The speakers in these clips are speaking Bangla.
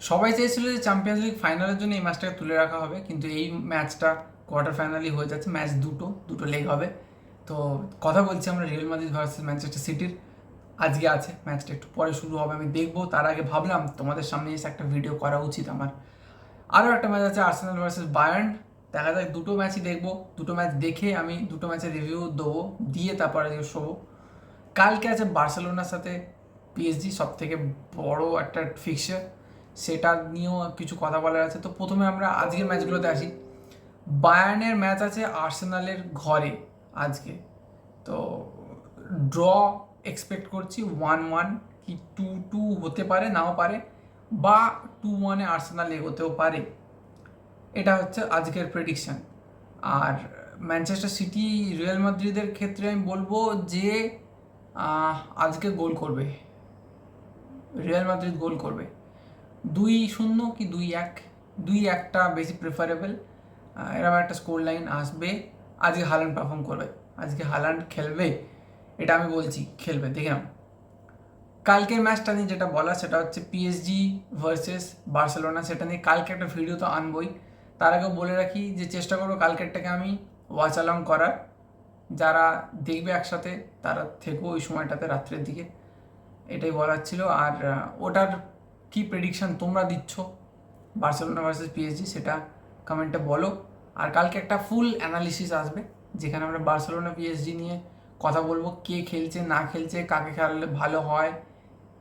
সবাই চেয়েছিল যে চ্যাম্পিয়ন্স লিগ ফাইনালের জন্য এই ম্যাচটাকে তুলে রাখা হবে, কিন্তু এই ম্যাচটা কোয়ার্টার ফাইনালই হয়ে যাচ্ছে। ম্যাচ দুটো লেগ হবে। তো কথা বলছি আমরা রিয়াল মাদ্রিদ ভার্সেস ম্যানচেস্টার সিটির। আজকে আছে ম্যাচটা, একটু পরে শুরু হবে, আমি দেখবো। তার আগে ভাবলাম তোমাদের সামনে এসে একটা ভিডিও করা উচিত আমার। আরও একটা ম্যাচ আছে আর্সেনাল ভার্সেস বায়ার্ন। দেখা যাক, দুটো ম্যাচই দেখবো। দুটো ম্যাচ দেখে আমি দুটো ম্যাচের রিভিউ দেবো, দিয়ে তারপরে শোবো। কালকে আছে বার্সেলোনার সাথে পিএসজি, সব থেকে বড় একটা ফিক্সচার, সেটা নিয়েও কিছু কথা বলার আছে। তো প্রথমে আমরা আজকের ম্যাচগুলোতে আসি। বায়ার্নের ম্যাচ আছে আর্সেনালের ঘরে আজকে। তো ড্র এক্সপেক্ট করছি, 1-1 কি 2-2 হতে পারে, নাও পারে, বা 2-1-এ আর্সেনাল এগোতেও পারে। এটা হচ্ছে আজকের প্রেডিকশন। আর ম্যানচেস্টার সিটি রিয়াল মাদ্রিদের ক্ষেত্রে আমি বলবো যে আজকে গোল করবে, রিয়াল মাদ্রিদ গোল করবে। 2-0 কি 2-1, 2-1টা বেশি প্রেফারেবল। এরকম একটা স্কোর লাইন আসবে। আজকে হালান্ড পারফর্ম করবে, আজকে হালান্ড খেলবে, এটা আমি বলছি, খেলবে, দেখে নাও। কালকের ম্যাচটা নিয়ে যেটা বলা, সেটা হচ্ছে পিএসজি ভার্সেস বার্সেলোনা। সেটা নিয়ে কালকে একটা ভিডিও তো আনবই। তার আগেও বলে রাখি যে চেষ্টা করবো কালকেরটাকে আমি ওয়াচ অ্যালং করার। যারা দেখবে একসাথে তারা থেকেও ওই সময়টাতে রাত্রের দিকে, এটাই বলার ছিল। আর ওটার কি প্রেডিকশান তোমরা দিচ্ছ বার্সেলোনা ভার্সেস পিএসজি, সেটা কমেন্টে বলো। আর কালকে একটা ফুল অ্যানালিসিস আসবে, যেখানে আমরা বার্সেলোনা পিএসজি নিয়ে কথা বলবো, কে খেলছে না খেলছে, কাকে খেলালে ভালো হয়,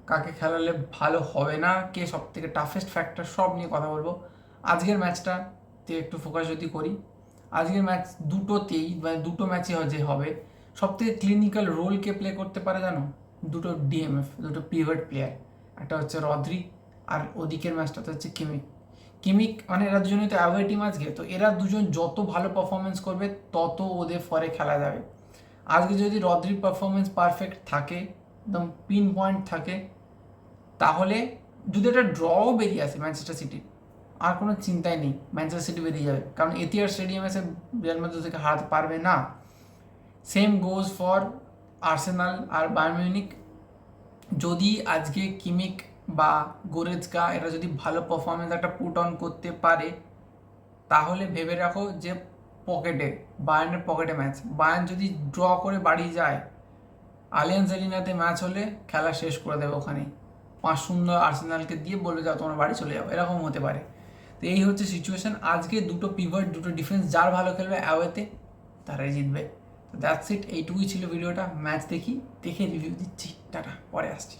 কাকে খেলালে ভালো হবে না, কে সব থেকে টাফেস্ট ফ্যাক্টর, সব নিয়ে কথা বলবো। আজকের ম্যাচটাতে একটু ফোকাস যদি করি, আজকের ম্যাচ দুটোতেই, মানে দুটো ম্যাচই যে হবে, সব থেকে ক্লিনিক্যাল রোল কে প্লে করতে পারে জানো? দুটো ডিএমএফ, দুটো পিভট প্লেয়ার। একটা হচ্ছে রদ্রি, আর ওদিকের ম্যাচটাতে হচ্ছে কিমিক। কিমিক মানে এরা দুজনেই তো অ্যাওয়ে টিম আজকে, তো এরা দুজন যত ভালো পারফরমেন্স করবে তত ওদের ফরে খেলা যাবে। আজকে যদি রদ্রির পারফরমেন্স পারফেক্ট থাকে, একদম পিন পয়েন্ট থাকে, তাহলে যদি একটা ড্রও বেরিয়ে আসে ম্যানচেস্টার সিটির, আর কোনো চিন্তাই নেই, ম্যানচেস্টার সিটি বেরিয়ে যাবে, কারণ এতিয়ার স্টেডিয়ামে সে রিয়াল মাদ্রিদ থেকে হারাতে পারবে না। সেম গোজ ফর আর্সেনাল আর বায়ার্ন মিউনিক। যদি আজকে কিমিক বা গোরেজকা এরা যদি ভালো পারফরমেন্স একটা পুট অন করতে পারে, তাহলে ভেবে রাখো যে পকেটে, বায়ার্নের পকেটে ম্যাচ। বায়ার্ন যদি ড্র করে বাড়ি যায়, আলিয়ান্স এরিনাতে ম্যাচ হলে খেলা শেষ করে দেবে ওখানেই, 5-0 আর্সেনালকে দিয়ে বলবে যাও তোমরা বাড়ি চলে যাও, এরকম হতে পারে। তো এই হচ্ছে সিচুয়েশন। আজকে দুটো পিভট, দুটো ডিফেন্স, যার ভালো খেলবে অ্যাওয়েতে তারাই জিতবে। তো দ্যাটস ইট, এইটুকুই ছিল ভিডিওটা। ম্যাচ দেখে রিভিউ দিচ্ছি, টাটা, পরে আসছি।